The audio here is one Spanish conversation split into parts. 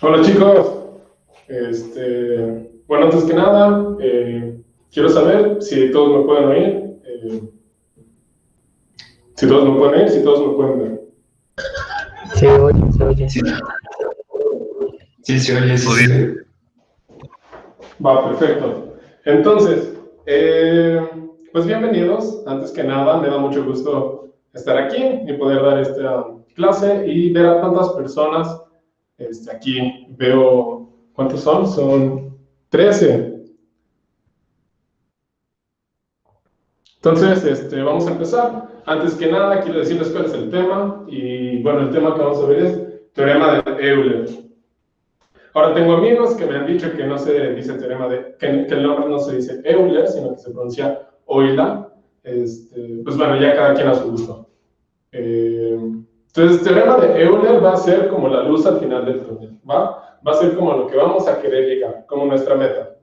Hola chicos, bueno, antes que nada, quiero saber si todos me pueden oír, si todos me pueden oír, si todos me pueden ver. Se oye, se oye. Sí, sí, se oye, sí Todo se bien. ve. Va, perfecto. Entonces, pues bienvenidos. Antes que nada, me da mucho gusto estar aquí y poder dar esta clase y ver a tantas personas aquí. Veo, ¿cuántos son? Son 13. Entonces, vamos a empezar. Antes que nada, quiero decirles cuál es el tema. Y bueno, el tema que vamos a ver es teorema de Euler. Ahora, tengo amigos que me han dicho que no se dice teorema de, que el nombre no se dice Euler, sino que se pronuncia Euler. Pues bueno, ya cada quien a su gusto. Entonces, teorema de Euler va a ser como la luz al final del túnel, ¿va? Va a ser como lo que vamos a querer llegar, como nuestra meta.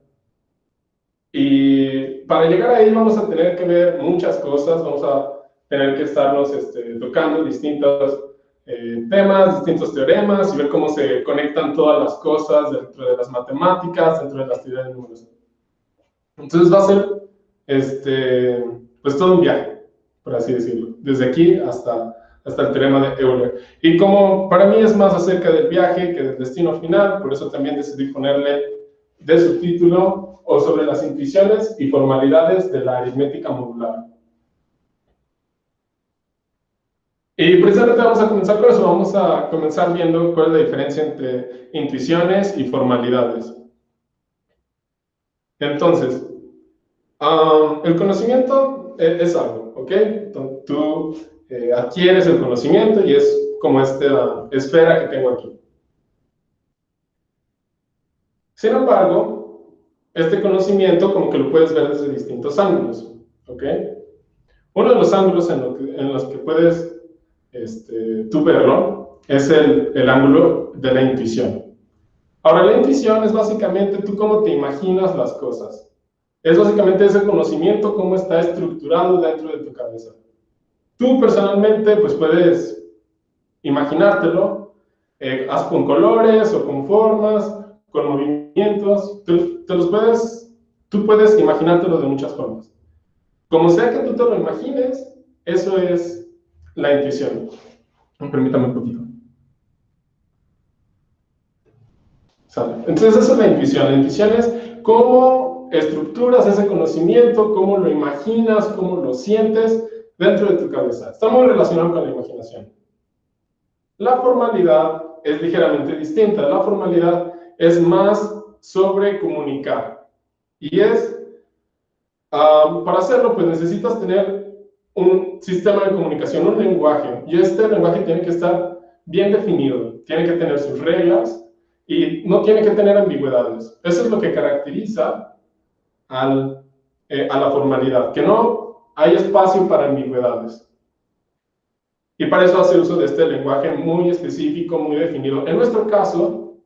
Y para llegar ahí vamos a tener que ver muchas cosas, vamos a tener que estarnos tocando distintos temas, distintos teoremas y ver cómo se conectan todas las cosas dentro de las matemáticas, dentro de las teorías de números. Entonces va a ser pues todo un viaje, por así decirlo, desde aquí hasta el teorema de Euler. Y como para mí es más acerca del viaje que del destino final, por eso también decidí ponerle de subtítulo o sobre las intuiciones y formalidades de la aritmética modular. Y precisamente vamos a comenzar con eso, vamos a comenzar viendo cuál es la diferencia entre intuiciones y formalidades. Entonces, el conocimiento es algo, ¿ok? Entonces, tú adquieres el conocimiento y es como esta esfera que tengo aquí. Sin embargo, este conocimiento como que lo puedes ver desde distintos ángulos, ¿ok? Uno de los ángulos en los que puedes tú verlo es el ángulo de la intuición. Ahora, la intuición es básicamente tú cómo te imaginas las cosas. Es básicamente ese conocimiento, cómo está estructurado dentro de tu cabeza. Tú personalmente, pues puedes imaginártelo, con colores o con formas, con movimientos. Tú puedes imaginártelo de muchas formas. Como sea que tú te lo imagines, eso es la intuición. Permítame un poquito. ¿Sale? Entonces, eso es la intuición. La intuición es cómo estructuras ese conocimiento, cómo lo imaginas, cómo lo sientes dentro de tu cabeza. Está muy relacionado con la imaginación. La formalidad es ligeramente distinta. La formalidad es más sobre comunicar. Y para hacerlo, pues necesitas tener un sistema de comunicación, un lenguaje. Y este lenguaje tiene que estar bien definido, tiene que tener sus reglas y no tiene que tener ambigüedades. Eso es lo que caracteriza a la formalidad, que no hay espacio para ambigüedades. Y para eso hace uso de este lenguaje muy específico, muy definido. En nuestro caso,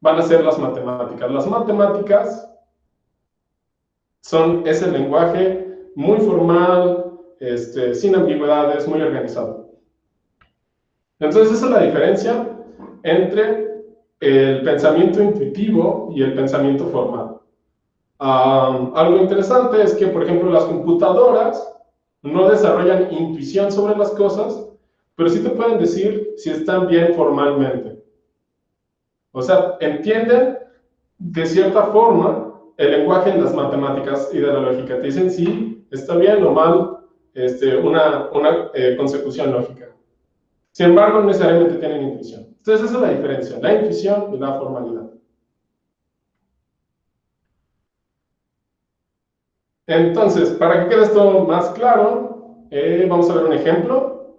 van a ser las matemáticas. Las matemáticas son ese lenguaje muy formal, sin ambigüedades, muy organizado. Entonces, esa es la diferencia entre el pensamiento intuitivo y el pensamiento formal. Algo interesante es que, por ejemplo, las computadoras no desarrollan intuición sobre las cosas, pero sí te pueden decir si están bien formalmente. O sea, entienden de cierta forma el lenguaje de las matemáticas y de la lógica. Te dicen si está bien o mal una consecución lógica. Sin embargo, no necesariamente tienen intuición. Entonces, esa es la diferencia, la intuición y la formalidad. Entonces, para que quede esto más claro, vamos a ver un ejemplo.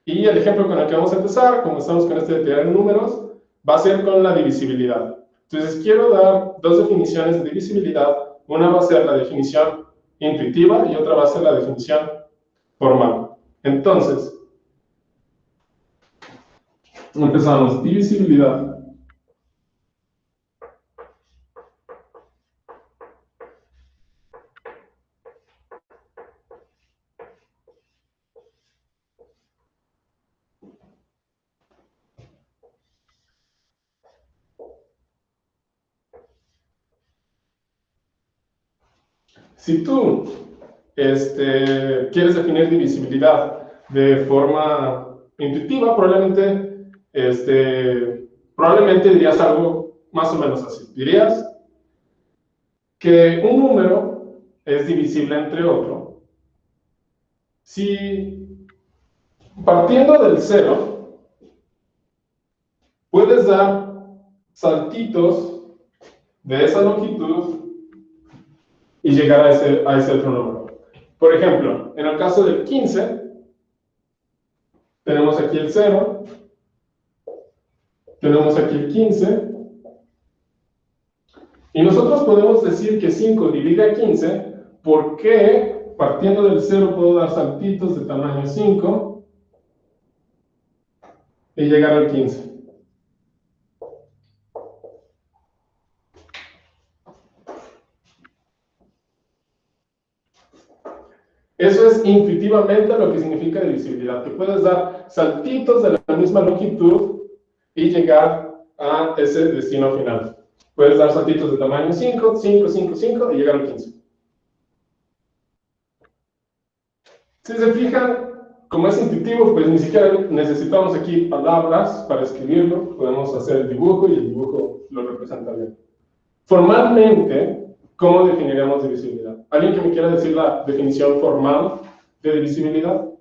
Y el ejemplo con el que vamos a empezar, como estamos con este de teoría de números, va a ser con la divisibilidad. Entonces, quiero dar dos definiciones de divisibilidad. Una va a ser la definición intuitiva y otra va a ser la definición formal. Entonces, empezamos. Divisibilidad. Si tú quieres definir divisibilidad de forma intuitiva, probablemente dirías algo más o menos así. Dirías que un número es divisible entre otro si, partiendo del cero, puedes dar saltitos de esa longitud y llegar a ese otro número. Por ejemplo, en el caso del 15, tenemos aquí el 0, tenemos aquí el 15, y nosotros podemos decir que 5 divide a 15 porque partiendo del 0 puedo dar saltitos de tamaño 5 y llegar al 15. Eso es intuitivamente lo que significa divisibilidad, que puedes dar saltitos de la misma longitud y llegar a ese destino final. Puedes dar saltitos de tamaño 5, 5, 5, 5 y llegar al 15. Si se fijan, como es intuitivo, pues ni siquiera necesitamos aquí palabras para escribirlo. Podemos hacer el dibujo y el dibujo lo representa bien. Formalmente, ¿cómo definiríamos divisibilidad? ¿Alguien que me quiera decir la definición formal de divisibilidad?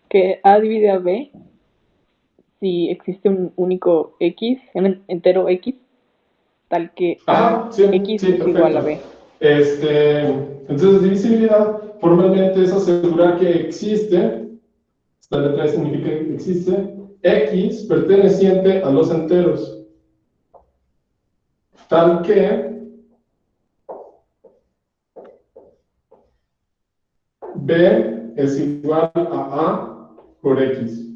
Que A divide a B si existe un único X, un entero X, tal que Ajá, sí, X sí, es igual a B. perfecto. Entonces, divisibilidad formalmente es asegurar que existe, esta letra significa que existe, X perteneciente a los enteros, tal que B es igual a A por X.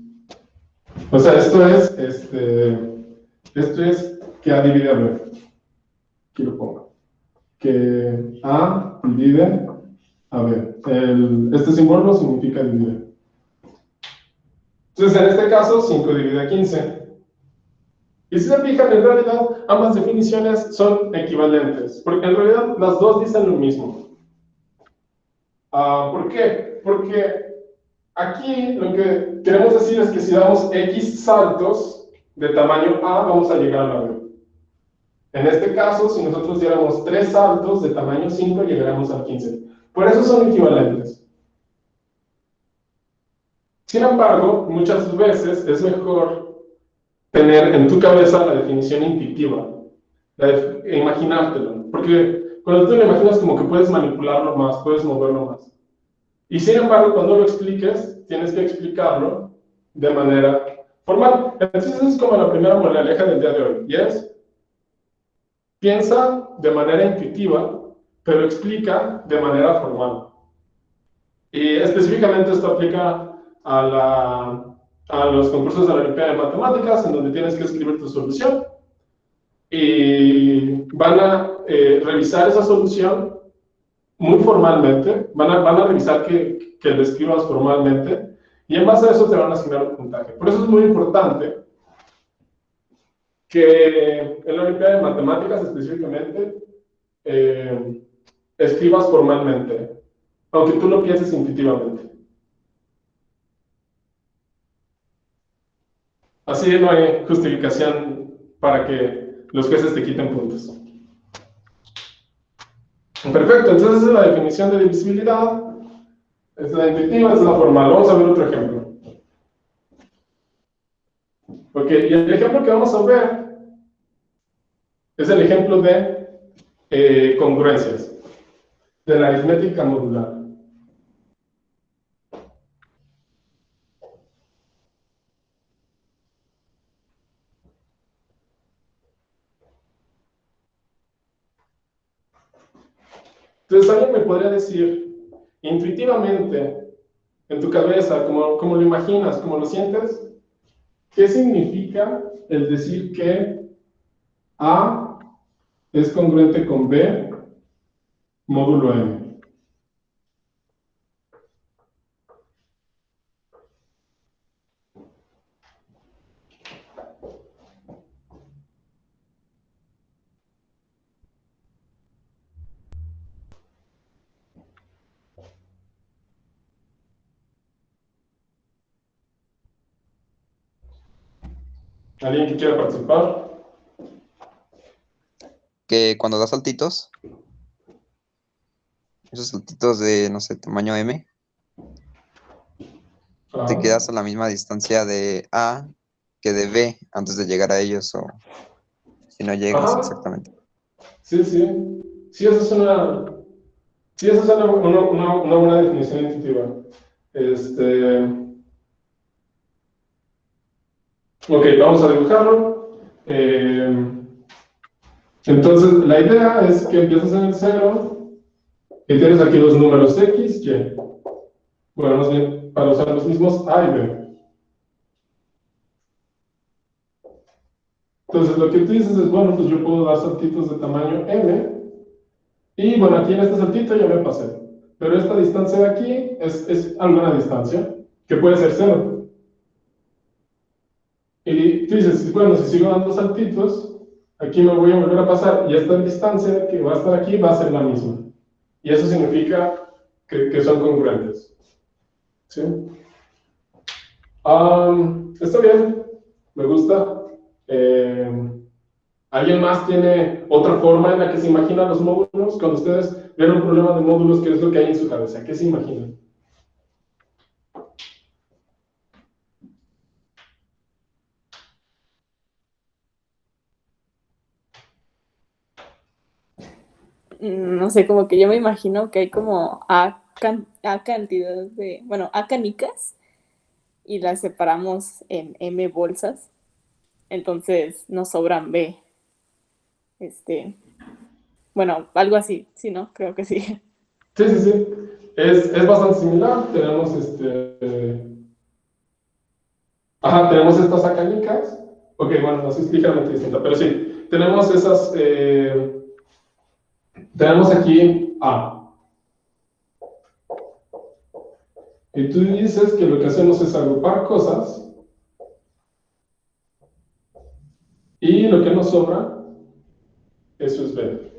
O sea, esto es que A divide a B. Aquí lo pongo. Que A divide a B. Este símbolo significa dividir. Entonces, en este caso, 5 divide a 15. Y si se fijan, en realidad, ambas definiciones son equivalentes, porque en realidad las dos dicen lo mismo. ¿Por qué? Porque aquí lo que queremos decir es que si damos X saltos de tamaño A, vamos a llegar a la B. En este caso, si nosotros diéramos 3 saltos de tamaño 5, llegaremos al 15. Por eso son equivalentes. Sin embargo, muchas veces es mejor tener en tu cabeza la definición intuitiva, imaginártelo, porque cuando tú lo imaginas como que puedes manipularlo más, puedes moverlo más. Y sin embargo, cuando lo expliques, tienes que explicarlo de manera formal. Entonces es como la primera moraleja del día de hoy, y es, piensa de manera intuitiva, pero explica de manera formal. Y específicamente esto aplica a los concursos de la Olimpiada de Matemáticas, en donde tienes que escribir tu solución. Y van a revisar esa solución muy formalmente, van a revisar que lo escribas formalmente, y en base a eso te van a asignar un puntaje. Por eso es muy importante que en la Olimpiada de Matemáticas específicamente escribas formalmente, aunque tú lo pienses intuitivamente. Así no hay justificación para que los jueces te quiten puntos. Perfecto, entonces esa es la definición de divisibilidad. Esta es la intuitiva, esta es la formal. Vamos a ver otro ejemplo. Ok, y el ejemplo que vamos a ver es el ejemplo de congruencias, de la aritmética modular. Entonces, alguien me podría decir, intuitivamente, en tu cabeza, como lo imaginas, como lo sientes, ¿qué significa el decir que A es congruente con B módulo M. ¿Alguien que quiera participar? Que cuando da saltitos, esos saltitos de, no sé, tamaño M, te quedas a la misma distancia de A que de B antes de llegar a ellos, o si no llegas Ajá. exactamente. Sí, sí. Sí, esa es una buena definición intuitiva. Ok, vamos a dibujarlo. Entonces, la idea es que empiezas en el 0 y tienes aquí los números X, Y. Bueno, más bien, para usar los mismos A y B. Entonces, lo que tú dices es, bueno, pues yo puedo dar saltitos de tamaño M, y bueno, aquí en este saltito ya me pasé. Pero esta distancia de aquí es alguna distancia, que puede ser 0. Y tú dices, bueno, si sigo dando saltitos, aquí me voy a volver a pasar, y esta distancia que va a estar aquí va a ser la misma. Y eso significa que son congruentes. ¿Sí? Está bien, me gusta. ¿Alguien más tiene otra forma en la que se imaginan los módulos? Cuando ustedes ven un problema de módulos, ¿qué es lo que hay en su cabeza? ¿Qué se imaginan? No sé, como que yo me imagino que hay como A cantidades de, bueno, A canicas y las separamos en M bolsas. Entonces nos sobran B. Bueno, algo así, ¿sí, no? Creo que sí. Sí, sí, sí. Es bastante similar. Tenemos estas acanicas. Ok, bueno, no es ligeramente distinta, pero sí. Tenemos esas. Tenemos aquí A. Y tú dices que lo que hacemos es agrupar cosas. Y lo que nos sobra, eso es B.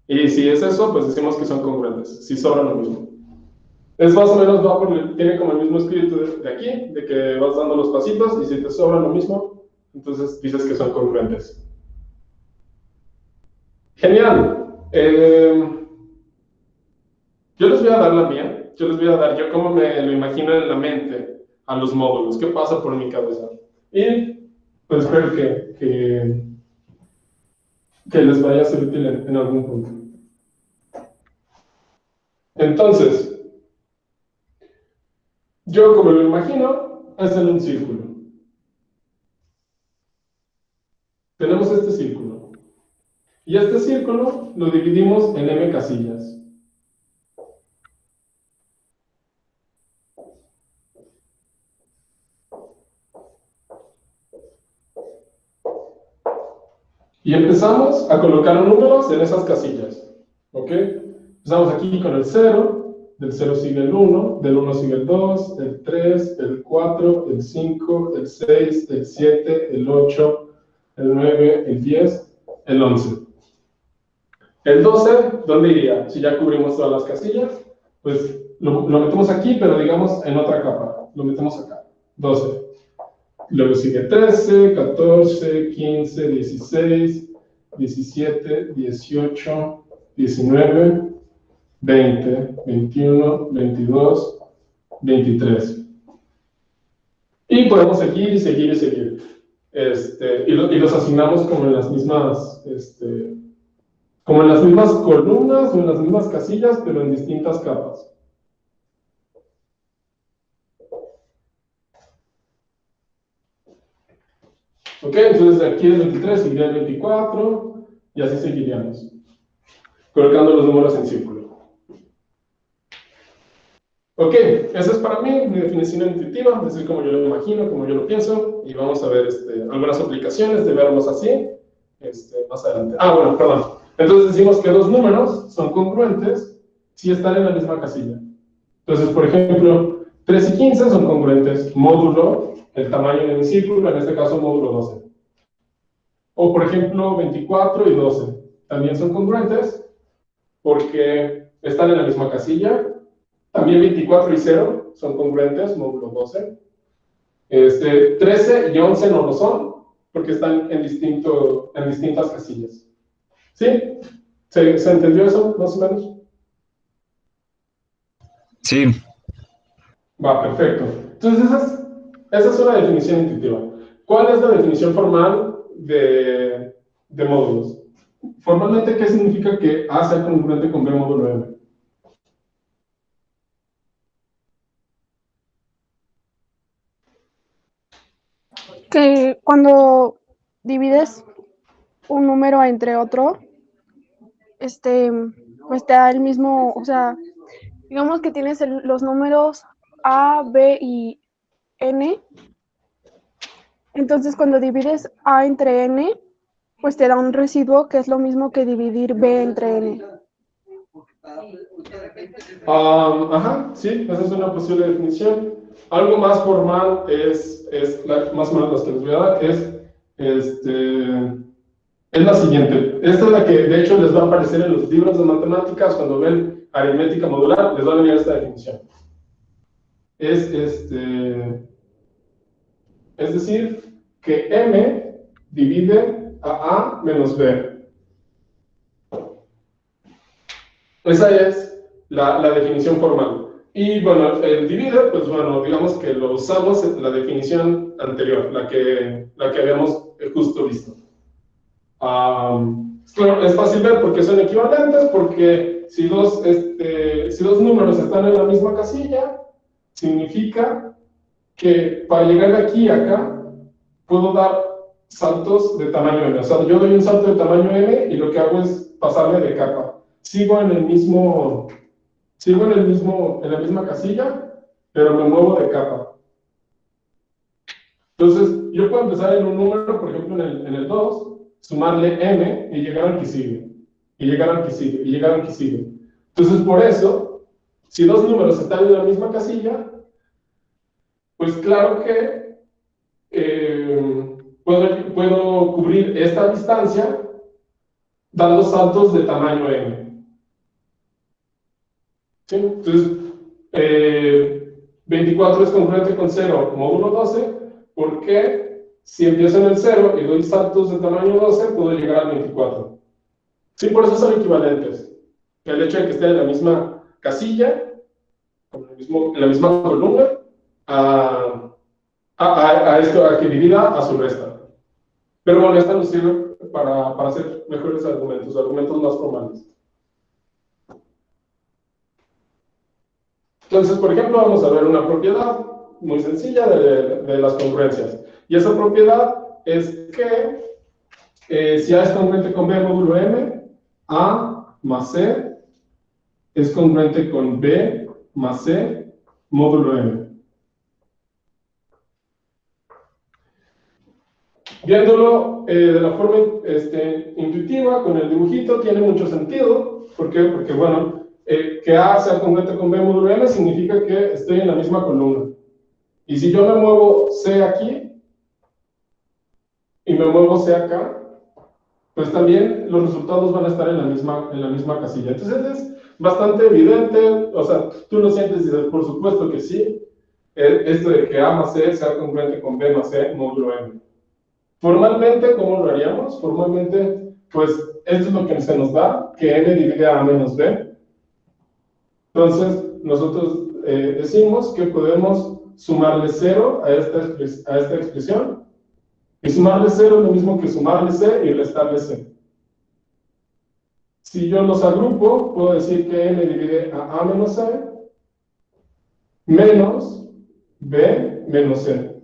Y si es eso, pues decimos que son congruentes. Si sobran lo mismo. Es más o menos, tiene como el mismo espíritu de aquí, de que vas dando los pasitos y si te sobra lo mismo, entonces dices que son congruentes. Genial. Yo les voy a dar la mía. Yo les voy a dar yo cómo me lo imagino en la mente a los módulos. ¿Qué pasa por mi cabeza? Y pues espero que les vaya a ser útil en algún punto. Entonces, yo como lo imagino es en un círculo. Tenemos este círculo. Y este círculo lo dividimos en m casillas. Y empezamos a colocar números en esas casillas. ¿Ok? Empezamos aquí con el 0, del 0 sigue el 1, del 1 sigue el 2, el 3, el 4, el 5, el 6, el 7, el 8, el 9, el 10, el 11. El 12, ¿dónde iría? Si ya cubrimos todas las casillas, pues lo metemos aquí, pero digamos en otra capa. Lo metemos acá. 12. Luego sigue 13, 14, 15, 16, 17, 18, 19, 20, 21, 22, 23. Y podemos seguir y seguir y seguir. Y los asignamos como en las mismas, columnas o en las mismas casillas, pero en distintas capas. Ok, entonces aquí el 23 seguiría el 24 y así seguiríamos, colocando los números en círculo. Ok, esa es para mí mi definición intuitiva, es decir, como yo lo imagino, como yo lo pienso, y vamos a ver algunas aplicaciones de verbos así. más adelante. Ah, bueno, perdón. Entonces decimos que dos números son congruentes si están en la misma casilla. Entonces, por ejemplo, 3 y 15 son congruentes módulo, el tamaño de mi círculo, en este caso módulo 12. O, por ejemplo, 24 y 12 también son congruentes porque están en la misma casilla. También 24 y 0 son congruentes, módulo 12. 13 y 11 no lo son porque están en distintas casillas. ¿Sí? ¿Se entendió eso, más o menos? Sí, Va, perfecto. Entonces, esa es una definición intuitiva. ¿Cuál es la definición formal de módulos? Formalmente, ¿qué significa que A sea congruente con B módulo M? Que cuando divides un número entre otro, pues te da el mismo, o sea, digamos que tienes los números A, B y N, entonces cuando divides A entre N, pues te da un residuo que es lo mismo que dividir B entre N. Ajá, sí, esa es una posible definición. Algo más formal más o menos las que les voy a dar, es la siguiente. Esta es la que de hecho les va a aparecer en los libros de matemáticas cuando ven aritmética modular, les va a venir esta definición. Es decir, que M divide a menos B. Esa es la definición formal. Y bueno, el divide, pues bueno, digamos que lo usamos en la definición anterior, la que habíamos justo visto. Claro, es fácil ver porque son equivalentes, porque si dos números están en la misma casilla, significa que para llegar de aquí a acá, puedo dar saltos de tamaño m. O sea, yo doy un salto de tamaño m y lo que hago es pasarme de capa. Sigo en la misma casilla, pero me muevo de capa. Entonces, yo puedo empezar en un número, por ejemplo, en el 2, sumarle m y llegar al que sigue, y llegar al que sigue, y llegar al que sigue. Entonces, por eso, si dos números están en la misma casilla, pues claro que puedo cubrir esta distancia dando saltos de tamaño m. ¿Sí? Entonces, 24 es congruente con 0 módulo 12, porque si empiezo en el 0 y doy saltos de tamaño 12, puedo llegar al 24. Sí, por eso son equivalentes. El hecho de que estén en la misma casilla, en la misma columna, a que divida a su resta. Pero bueno, esta nos sirve para hacer mejores argumentos más formales. Entonces, por ejemplo, vamos a ver una propiedad muy sencilla de las congruencias. Y esa propiedad es que si A es congruente con B módulo M, A más C es congruente con B más C módulo M. Viéndolo de la forma intuitiva, con el dibujito, tiene mucho sentido. ¿Por qué? Porque, bueno, que A sea congruente con B módulo M significa que estoy en la misma columna. Y si yo me muevo C aquí y me muevo C acá, pues también los resultados van a estar en la misma casilla. Entonces es bastante evidente, o sea, tú lo sientes y dices, por supuesto que sí, esto de que A más C sea congruente con B más C módulo M. Formalmente, ¿cómo lo haríamos? Formalmente, pues esto es lo que se nos da, que M divide a menos B. Entonces, nosotros decimos que podemos sumarle 0 a esta expresión, y sumarle 0 es lo mismo que sumarle C y restarle C. Si yo los agrupo, puedo decir que M divide a menos C menos B menos C.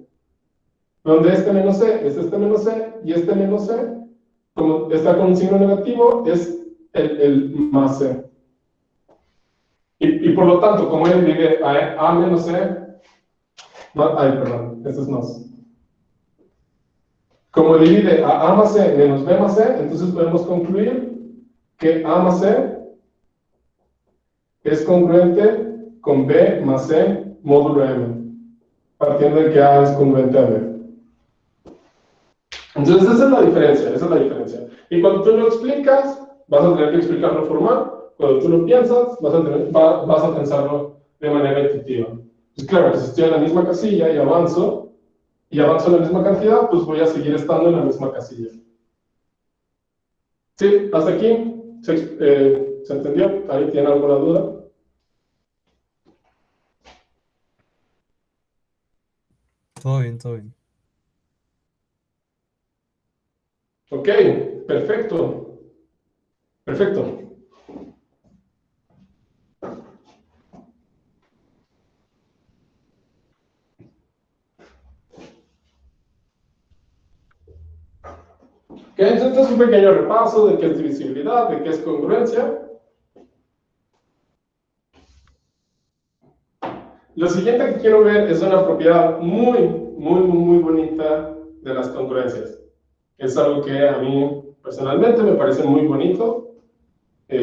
Donde este menos C es este menos C, y este menos C, como está con un signo negativo, es el más C. Y por lo tanto, como M divide a menos C, perdón, esto es más. Como divide a más C menos B más C, entonces podemos concluir que A más C es congruente con B más C módulo M, partiendo de que A es congruente a B. Entonces esa es la diferencia, esa es la diferencia. Y cuando tú lo explicas, vas a tener que explicarlo formal. Cuando tú lo piensas, vas a pensarlo de manera intuitiva. Pues claro, que si estoy en la misma casilla y avanzo en la misma cantidad, pues voy a seguir estando en la misma casilla. ¿Sí? ¿Hasta aquí? ¿Se entendió? ¿Ahí tiene alguna duda? Todo bien, todo bien. Ok, perfecto. Perfecto. Ok, entonces un pequeño repaso de qué es divisibilidad, de qué es congruencia. Lo siguiente que quiero ver es una propiedad muy bonita de las congruencias. Es algo que a mí personalmente me parece muy bonito. Y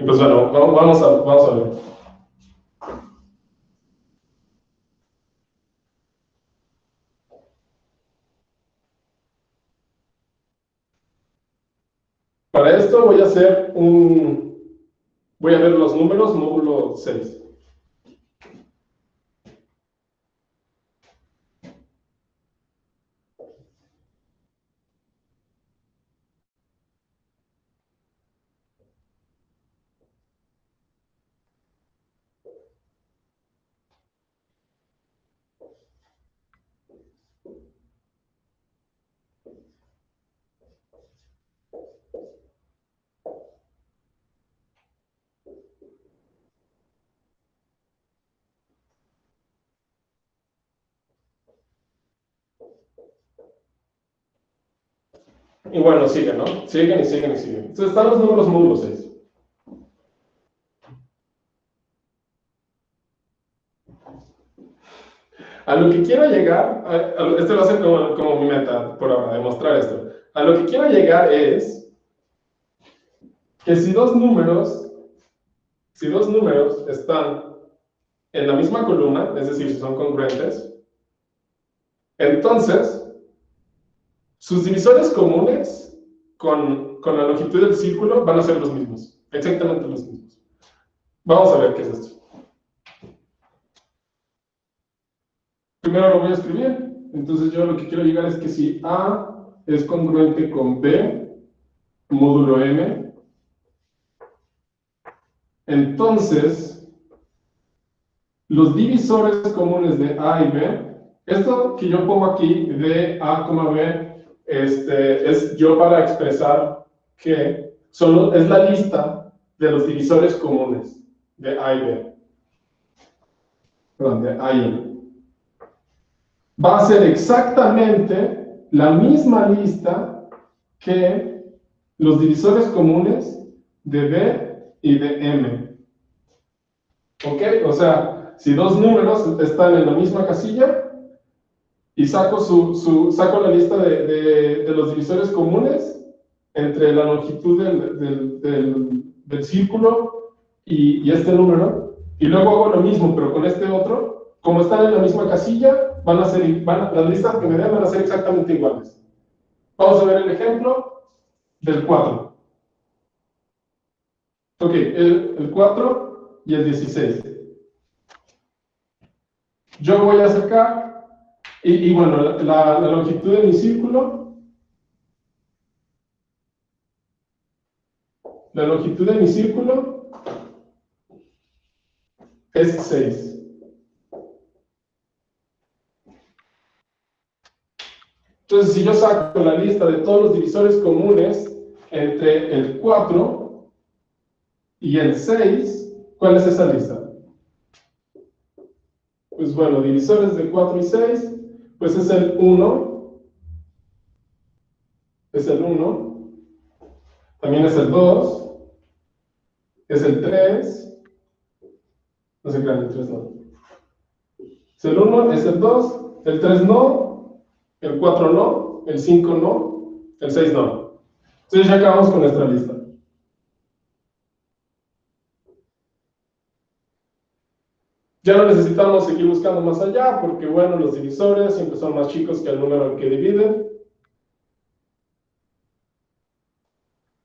pues bueno, vamos a ver. Para esto voy a ver los números módulo 6. Y bueno, siguen, ¿no? Siguen y siguen y siguen. Entonces están los números módulo 6. A lo que quiero llegar, esto va a ser como mi meta por ahora, demostrar esto. A lo que quiero llegar es que si dos números están en la misma columna, es decir, si son congruentes, entonces sus divisores comunes con la longitud del círculo van a ser los mismos, exactamente los mismos. Vamos a ver qué es esto. Primero lo voy a escribir. Entonces yo lo que quiero llegar es que si A es congruente con B módulo M, entonces los divisores comunes de A y B, esto que yo pongo aquí de A, B, es yo para expresar que es la lista de los divisores comunes de A y B. Perdón, de A y M. Va a ser exactamente la misma lista que los divisores comunes de B y de M. ¿Ok? O sea, si dos números están en la misma casilla y saco la lista de los divisores comunes entre la longitud del círculo y este número, y luego hago lo mismo, pero con este otro, como están en la misma casilla, las listas que me den van a ser exactamente iguales. Vamos a ver el ejemplo del 4. Ok, el 4 y el 16. Yo voy a sacar, y bueno, la longitud de mi círculo, es 6. Entonces, si yo saco la lista de todos los divisores comunes entre el 4 y el 6, ¿cuál es esa lista? Pues bueno, divisores de 4 y 6, pues es el 1, también es el 2, es el 3, no sé qué, el 3 no. Es el 1, es el 2, el 3 no, el 4 no, el 5 no, el 6 no. Entonces ya acabamos con nuestra lista. Ya no necesitamos seguir buscando más allá, porque bueno, los divisores siempre son más chicos que el número al que dividen.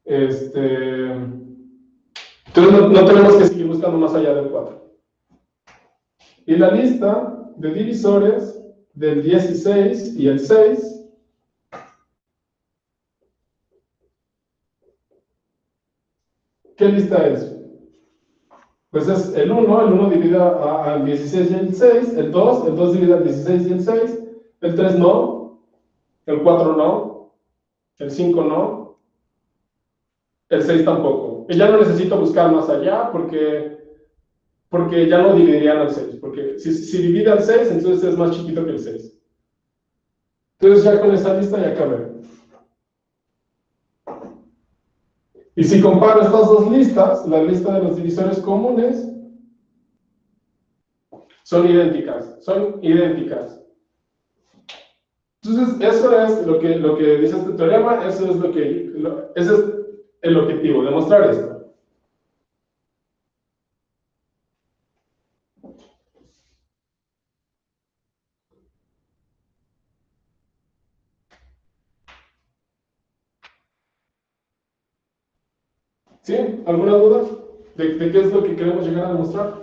Entonces no tenemos que seguir buscando más allá del 4. Y la lista de divisores del 16 y el 6 ¿qué lista es? Pues es el 1 divide al 16 y el 6, el 2 divide al 16 y el 6, el 3 no, el 4 no, el 5 no, el 6 tampoco. Y ya no necesito buscar más allá porque ya no dividirían al 6, porque si divide al 6, entonces es más chiquito que el 6. Entonces ya con esta lista ya acabé. Y si comparo estas dos listas, la lista de los divisores comunes, son idénticas. Entonces, eso es lo que dice este teorema, ese es el objetivo, demostrar esto. ¿Sí? ¿Alguna duda de qué es lo que queremos llegar a demostrar?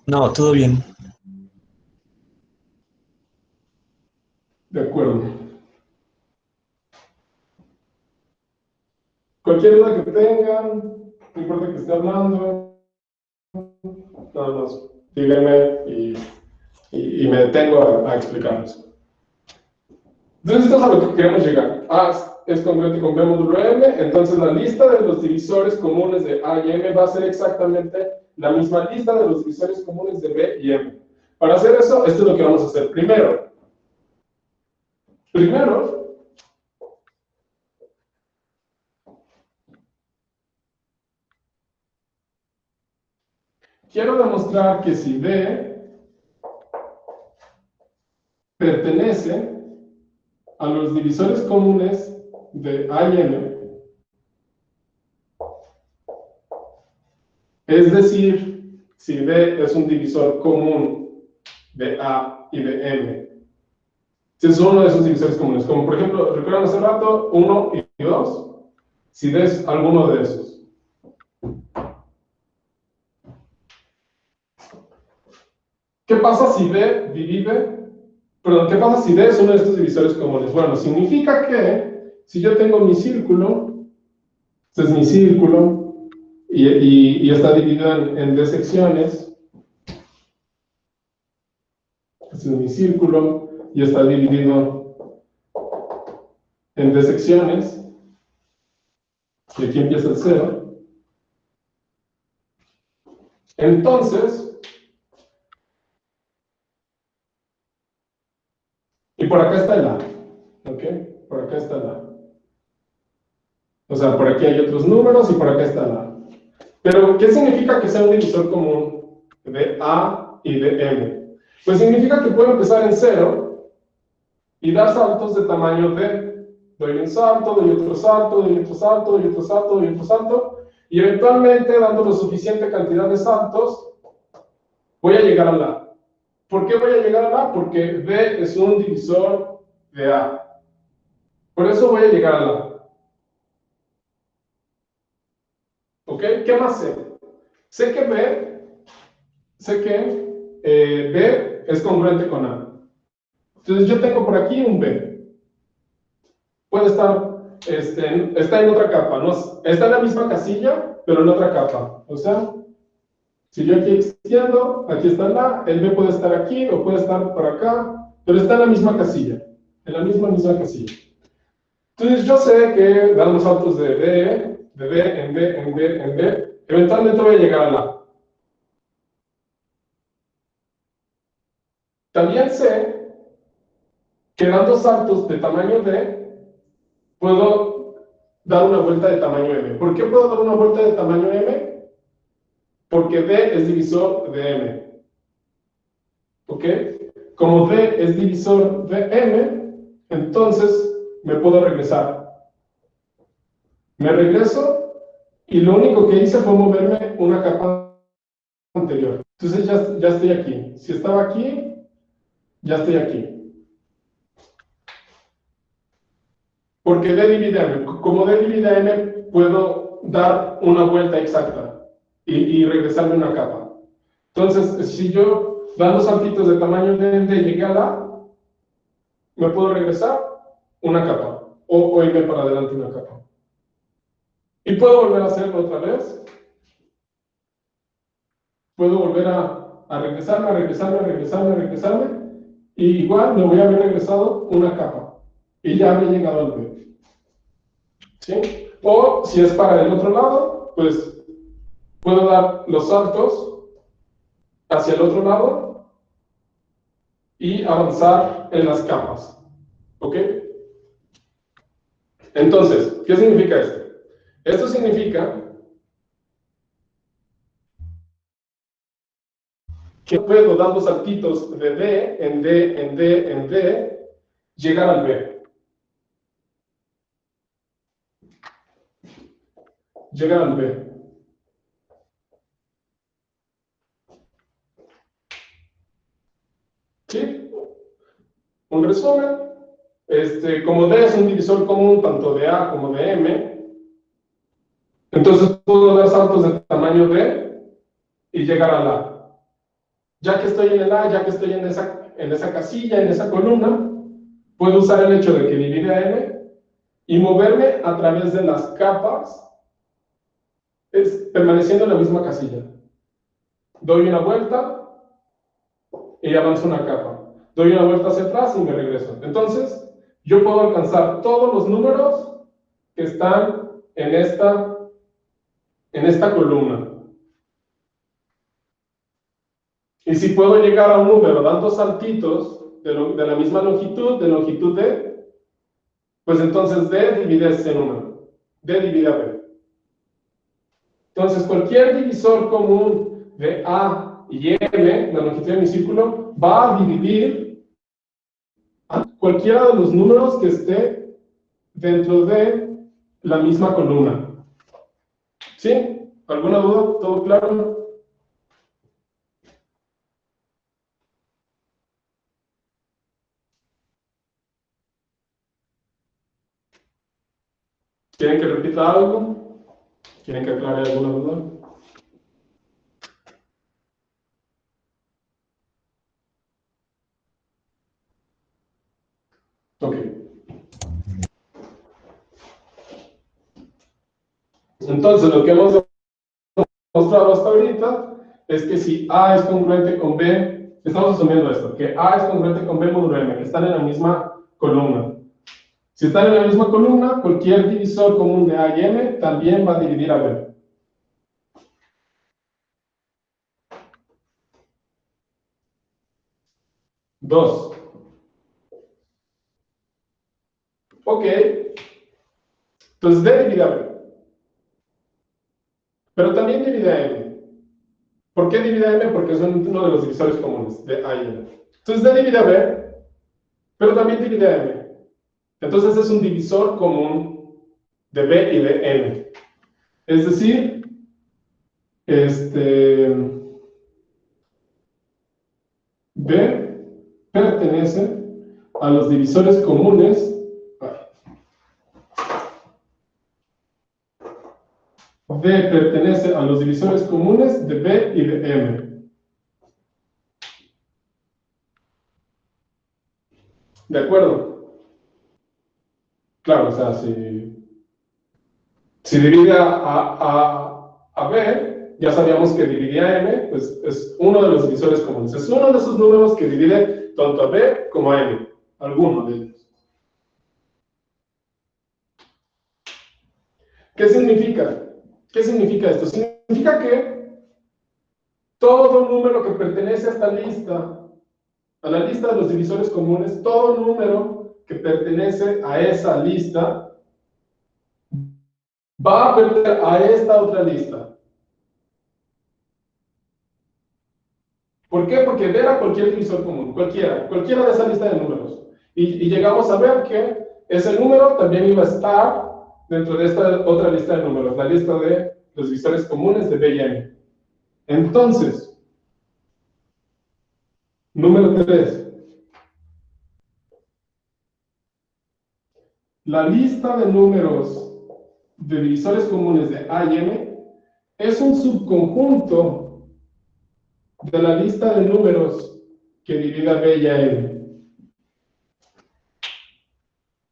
No, todo bien. De acuerdo. Cualquier duda que tengan, no importa que esté hablando, nada más díganme y me detengo a explicarles. Entonces, esto es a lo que queremos llegar. A es congruente con B módulo M, entonces la lista de los divisores comunes de A y M va a ser exactamente la misma lista de los divisores comunes de B y M. Para hacer eso, esto es lo que vamos a hacer primero. Quiero demostrar que si B pertenece a los divisores comunes de A y M, es decir, si B es un divisor común de A y de M, si es uno de esos divisores comunes, como por ejemplo, recuerdan hace rato, 1 y 2, si D es alguno de esos. ¿Qué pasa si D ¿qué pasa si D es uno de estos divisores comunes? Bueno, significa que si yo tengo mi círculo, este es mi círculo, y está dividido en D secciones, este es mi círculo, y está dividido en D secciones, y aquí empieza el 0. Entonces, y por acá está el A, ¿ok? Por acá está el A. O sea, por aquí hay otros números y por acá está el A. Pero, ¿qué significa que sea un divisor común de A y de M? Pues significa que puedo empezar en 0 y dar saltos de tamaño D. Doy un salto, doy otro salto, doy otro salto, doy otro salto, doy otro salto, y eventualmente, dando la suficiente cantidad de saltos, voy a llegar al A. ¿Por qué voy a llegar al A? Porque B es un divisor de A. Por eso voy a llegar al A. ¿Ok? ¿Qué más sé? Sé que B es congruente con A. Entonces yo tengo por aquí un B. Puede estar, está en otra capa, ¿no? Está en la misma casilla, pero en otra capa. O sea, si yo aquí extiendo, aquí está el B puede estar aquí o puede estar por acá, pero está en la misma casilla, en la misma casilla. Entonces yo sé que dando saltos de B en B en B en B, eventualmente voy a llegar al A. También sé que dando saltos de tamaño D, puedo dar una vuelta de tamaño M. ¿Por qué puedo dar una vuelta de tamaño M? Porque D es divisor de M. ¿Ok? Como D es divisor de M, entonces me puedo regresar. Me regreso y lo único que hice fue moverme una capa anterior. Entonces ya estoy aquí. Si estaba aquí, ya estoy aquí. Porque D divide M. Como D divide M, puedo dar una vuelta exacta y regresarme una capa. Entonces, si yo dando saltitos de tamaño de llegué a la, me puedo regresar una capa o irme para adelante una capa. Y puedo volver a hacerlo otra vez. Puedo volver a regresarme, y igual me voy a haber regresado una capa. Y ya me he llegado al B. ¿Sí? O si es para el otro lado, pues puedo dar los saltos hacia el otro lado y avanzar en las capas. ¿Ok? Entonces, ¿qué significa esto? Esto significa que puedo, dando saltitos de D en D, en D, en D, llegar al B. Llegar al B. ¿Sí? Un resumen. Como D es un divisor común tanto de A como de M, entonces puedo dar saltos de tamaño D y llegar al A. Ya que estoy en el A, ya que estoy en esa casilla, en esa columna, puedo usar el hecho de que divide a M y moverme a través de las capas, permaneciendo en la misma casilla. Doy una vuelta y avanzo una capa. Doy una vuelta hacia atrás y me regreso. Entonces, yo puedo alcanzar todos los números que están en esta columna. Y si puedo llegar a un número dando saltitos de la misma longitud, de longitud D, pues entonces D divide ese número. D divide a B. Entonces, cualquier divisor común de A y M, la longitud de mi círculo, va a dividir a cualquiera de los números que esté dentro de la misma columna. ¿Sí? ¿Alguna duda? ¿Todo claro? ¿Quieren que repita algo? ¿Quieren que aclare alguna duda? Ok. Entonces, lo que hemos mostrado hasta ahorita es que si A es congruente con B, estamos asumiendo esto, que A es congruente con B módulo M, que están en la misma columna. Si están en la misma columna, cualquier divisor común de A y M también va a dividir a B. Dos. Ok. Entonces D divide a B. Pero también divide a M. ¿Por qué divide a M? Porque es uno de los divisores comunes de A y M. Entonces D divide a B, pero también divide a M. Entonces es un divisor común de B y de M. Es decir, B pertenece a los divisores comunes. D pertenece a los divisores comunes de B y de M. ¿De acuerdo? Claro, o sea, si divide a B, ya sabíamos que dividía a M, pues es uno de los divisores comunes. Es uno de esos números que divide tanto a B como a M. Alguno de ellos. ¿Qué significa? ¿Qué significa esto? Significa que todo número que pertenece a esta lista, a la lista de los divisores comunes, todo número que pertenece a esa lista va a pertenecer a esta otra lista. ¿Por qué? Porque ver a cualquier divisor común, cualquiera de esa lista de números, y llegamos a ver que ese número también iba a estar dentro de esta otra lista de números, la lista de los divisores comunes de B y M. Entonces, número 3. La lista de números de divisores comunes de A y M es un subconjunto de la lista de números que divide a B y a M.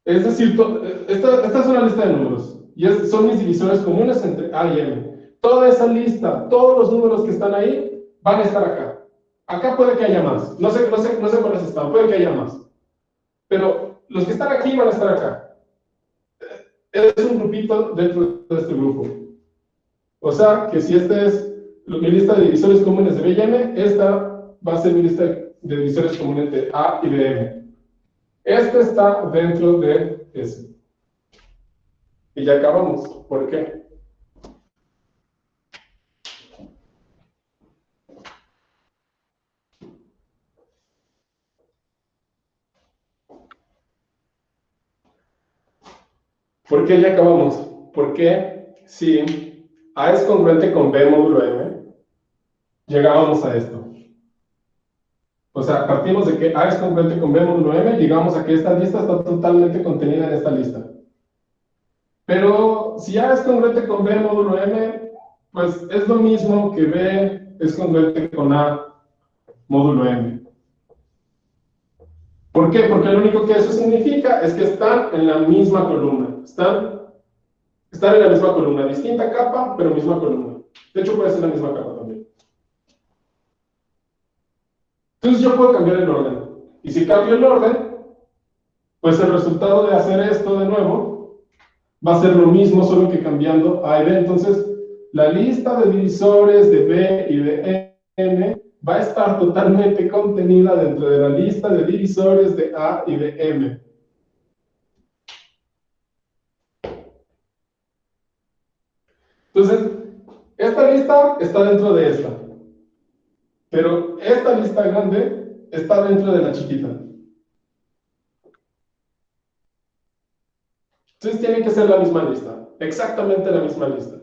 Es decir, esta es una lista de números y son mis divisores comunes entre A y M. Toda esa lista, todos los números que están ahí van a estar acá. Acá puede que haya más. No sé cuáles están, puede que haya más. Pero los que están aquí van a estar acá. Es un grupito dentro de este grupo. O sea, que si esta es mi lista de divisores comunes de B y M, esta va a ser mi lista de divisores comunes de A y de M. Este está dentro de ese. Y ya acabamos. ¿Por qué? ¿Por qué ya acabamos? Porque si A es congruente con B módulo M, llegábamos a esto. O sea, partimos de que A es congruente con B módulo M, llegamos a que esta lista está totalmente contenida en esta lista. Pero si A es congruente con B módulo M, pues es lo mismo que B es congruente con A módulo M. ¿Por qué? Porque lo único que eso significa es que están en la misma columna. Están en la misma columna, distinta capa, pero misma columna. De hecho, puede ser la misma capa también. Entonces yo puedo cambiar el orden. Y si cambio el orden, pues el resultado de hacer esto de nuevo va a ser lo mismo, solo que cambiando A y B. Entonces, la lista de divisores de B y de M va a estar totalmente contenida dentro de la lista de divisores de A y de M. Entonces, esta lista está dentro de esta. Pero esta lista grande está dentro de la chiquita. Entonces tiene que ser la misma lista, exactamente la misma lista.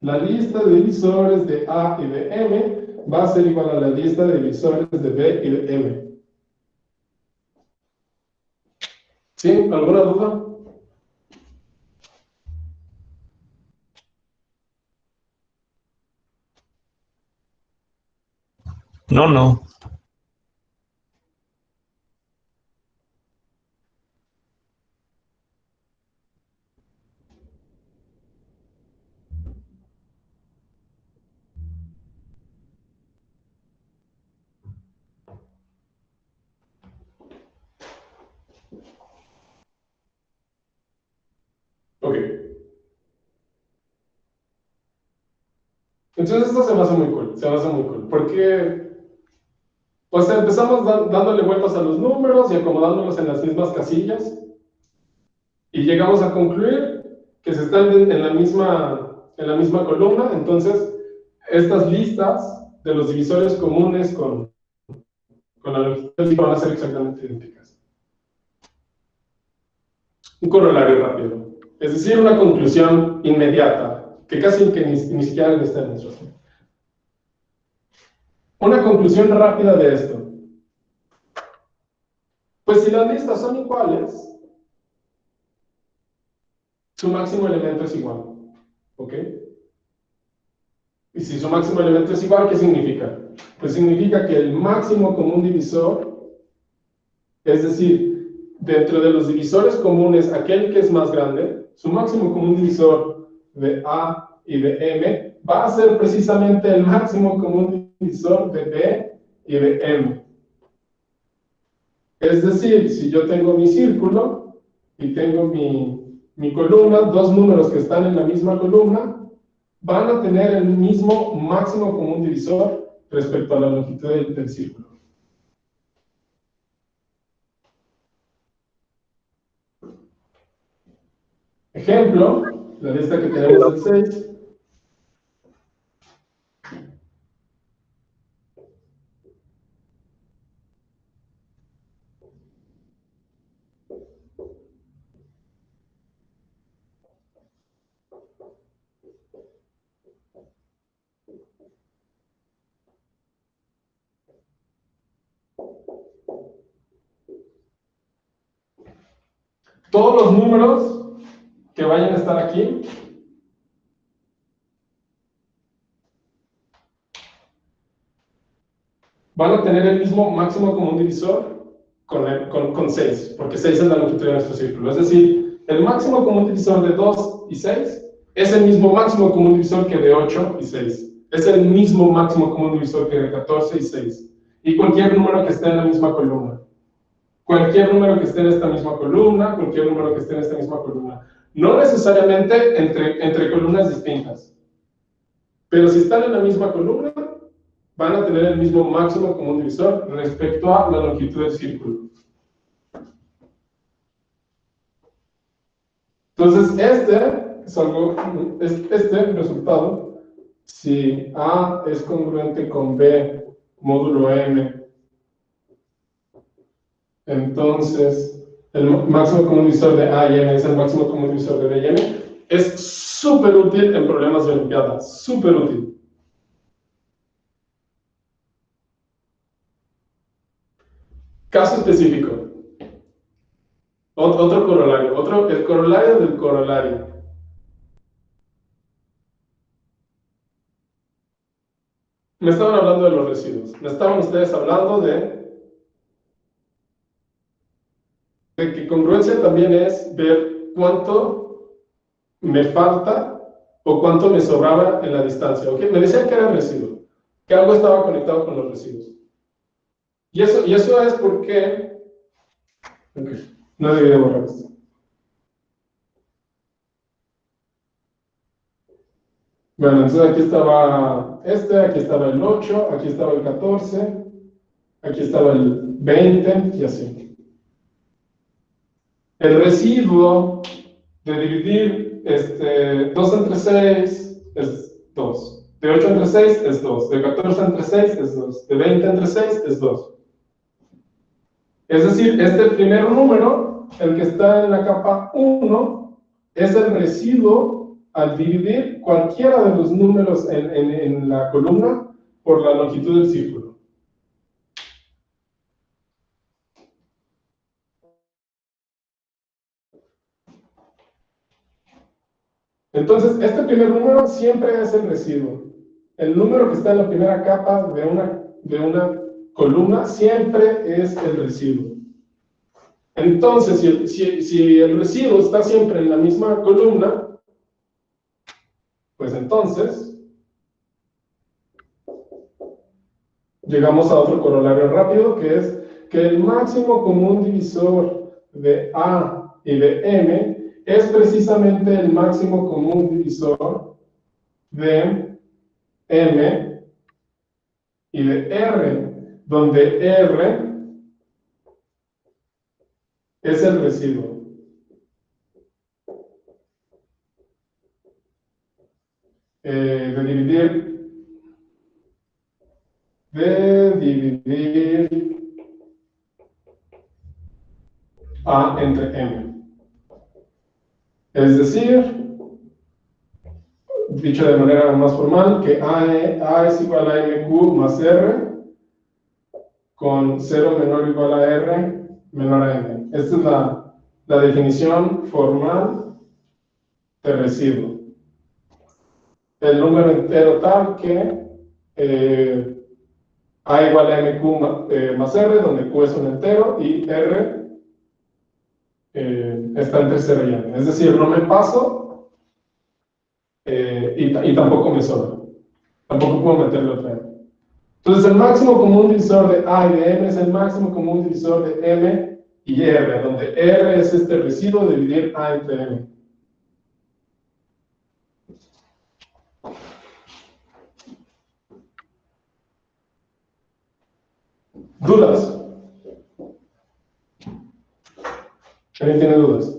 La lista de divisores de A y de M va a ser igual a la lista de divisores de B y de M. ¿Sí? ¿Alguna duda? No, no. Ok. Entonces esto se me hace muy cool, porque pues empezamos dándole vueltas a los números y acomodándolos en las mismas casillas, y llegamos a concluir que se están en la misma columna. Entonces estas listas de los divisores comunes con la longitud van a ser exactamente idénticas. Un corolario rápido, es decir, una conclusión inmediata, que casi que ni siquiera en esta demostración. Una conclusión rápida de esto. Pues si las listas son iguales, su máximo elemento es igual. ¿Ok? Y si su máximo elemento es igual, ¿qué significa? Pues significa que el máximo común divisor, es decir, dentro de los divisores comunes, aquel que es más grande, su máximo común divisor de A y de M va a ser precisamente el máximo común divisor de B y de M. Es decir, si yo tengo mi círculo y tengo mi columna, dos números que están en la misma columna van a tener el mismo máximo común divisor respecto a la longitud del círculo. Ejemplo, la lista que tenemos del 6. Todos los números que vayan a estar aquí van a tener el mismo máximo común divisor con 6, porque 6 es la longitud de nuestro círculo. Es decir, el máximo común divisor de 2 y 6 es el mismo máximo común divisor que de 8 y 6. Es el mismo máximo común divisor que de 14 y 6. Y cualquier número que esté en la misma columna. Cualquier número que esté en esta misma columna, cualquier número que esté en esta misma columna. No necesariamente entre columnas distintas. Pero si están en la misma columna, van a tener el mismo máximo común divisor respecto a la longitud del círculo. Entonces, este resultado, si A es congruente con B módulo M, entonces el máximo común divisor de A y M es el máximo común divisor de B y M, es súper útil en problemas de olimpiada, súper útil. Caso específico. Otro corolario, el corolario del corolario. Me estaban hablando de los residuos. Me estaban ustedes hablando de que congruencia también es ver cuánto me falta o cuánto me sobraba en la distancia. ¿Okay? Me decían que era residuo, que algo estaba conectado con los residuos. Y eso es porque... Okay. No debí de borrar esto. Bueno, entonces aquí estaba aquí estaba el 8, aquí estaba el 14, aquí estaba el 20 y así. El residuo de dividir 2 entre 6 es 2. De 8 entre 6 es 2. De 14 entre 6 es 2. De 20 entre 6 es 2. Es decir, este primer número, el que está en la capa 1, es el residuo al dividir cualquiera de los números en la columna por la longitud del círculo. Entonces, este primer número siempre es el residuo. El número que está en la primera capa de una columna siempre es el residuo. Entonces, si el residuo está siempre en la misma columna, pues entonces llegamos a otro corolario rápido, que es que el máximo común divisor de A y de M es precisamente el máximo común divisor de M y de R, donde R es el residuo. De dividir A entre M. Es decir, dicho de manera más formal, que A es igual a MQ más R, con 0 menor o igual a R menor a M. Esta es la definición formal de residuo. El número entero tal que A igual a MQ más R, donde Q es un entero y R está entre 0 y M. Es decir, no me paso y tampoco me sobra. Tampoco puedo meterle otra M. Entonces, el máximo común divisor de A y de M es el máximo común divisor de M y R, donde R es este residuo de dividir A entre M. ¿Dudas? ¿Alguien tiene dudas?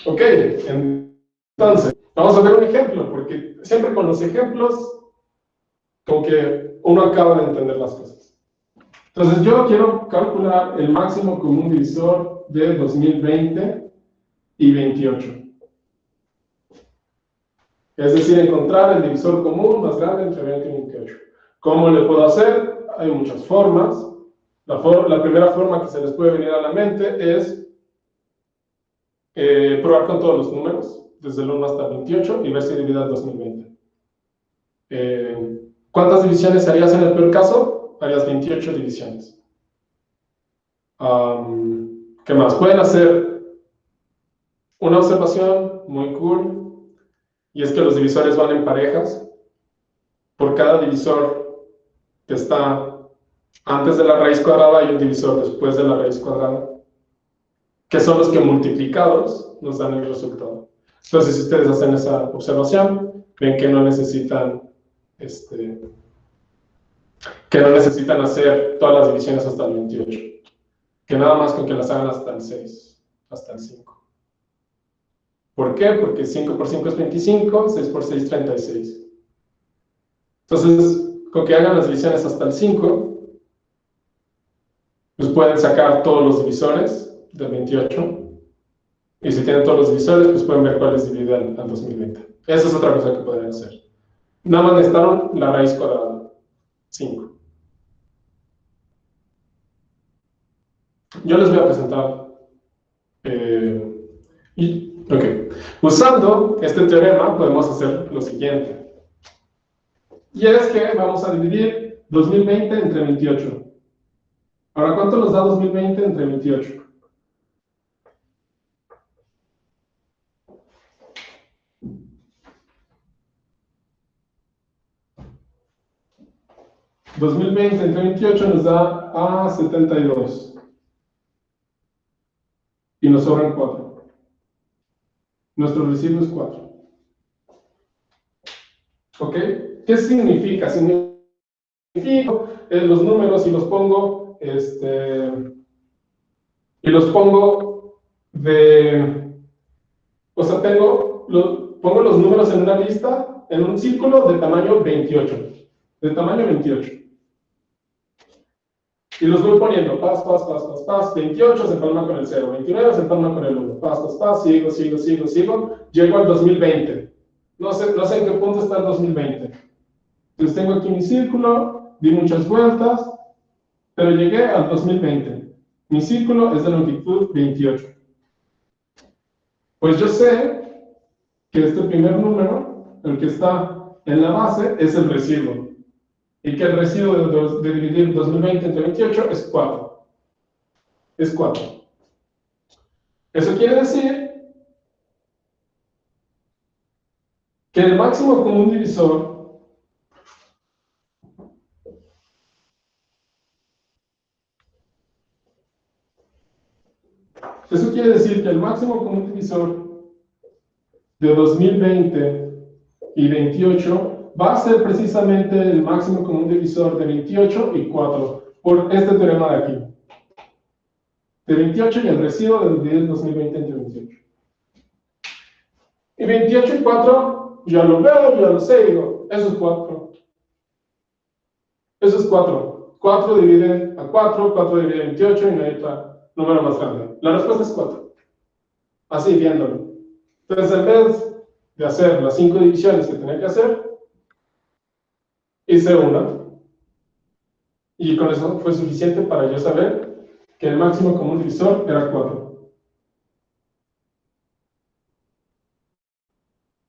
Ok, entonces, vamos a ver un ejemplo, porque siempre con los ejemplos, como que uno acaba de entender las cosas. Entonces, yo quiero calcular el máximo común divisor de 2020 y 28. Es decir, encontrar el divisor común más grande entre 20 y 28. ¿Cómo le puedo hacer? Hay muchas formas. La primera forma que se les puede venir a la mente es probar con todos los números, desde el 1 hasta el 28, y ver si divide el 2020. ¿Cuántas divisiones harías en el peor caso? Harías 28 divisiones. ¿Qué más? Pueden hacer una observación muy cool, y es que los divisores van en parejas. Por cada divisor que está antes de la raíz cuadrada hay un divisor después de la raíz cuadrada, que son los que multiplicados nos dan el resultado. Entonces, si ustedes hacen esa observación, ven que no necesitan hacer todas las divisiones hasta el 28, que nada más con que las hagan hasta el 6, hasta el 5. ¿Por qué? Porque 5 por 5 es 25, 6 por 6 es 36. Entonces, con que hagan las divisiones hasta el 5, pues pueden sacar todos los divisores del 28, y si tienen todos los divisores, pues pueden ver cuáles dividen al 2020. Esa es otra cosa que podrían hacer. Nada más necesitaron la raíz cuadrada, 5. Yo les voy a presentar. Usando este teorema podemos hacer lo siguiente. Y es que vamos a dividir 2020 entre 28. Ahora, ¿cuánto nos da 2020 entre 28? $2020 entre 28 nos da a 72. Y nos sobran 4. Nuestro residuo es 4. ¿Ok? ¿Qué significa? Significa los números y los pongo, o sea, pongo los números en una lista, en un círculo de tamaño 28. De tamaño 28. Y los voy poniendo, pas, 28 se empalma con el 0, 29 se empalma con el 1, pas, sigo, llego al 2020. No sé en qué punto está el 2020. Entonces tengo aquí mi círculo, di muchas vueltas, pero llegué al 2020. Mi círculo es de longitud 28. Pues yo sé que este primer número, el que está en la base, es el residuo. Y que el residuo de dividir 2020 entre 28 es 4. Es 4. Eso quiere decir que el máximo común divisor de 2020 y 28 va a ser precisamente el máximo común divisor de 28 y 4, por este teorema de aquí. De 28 y el residuo de dividir 2020 entre 28. Y 28 y 4, ya lo veo, ya lo sé, digo, eso es 4. Eso es 4. 4 divide a 4, 4 divide a 28 y no hay otro número más grande. La respuesta es 4. Así, viéndolo. Entonces, en vez de hacer las 5 divisiones que tenía que hacer, hice una. Y con eso fue suficiente para yo saber que el máximo común divisor era 4.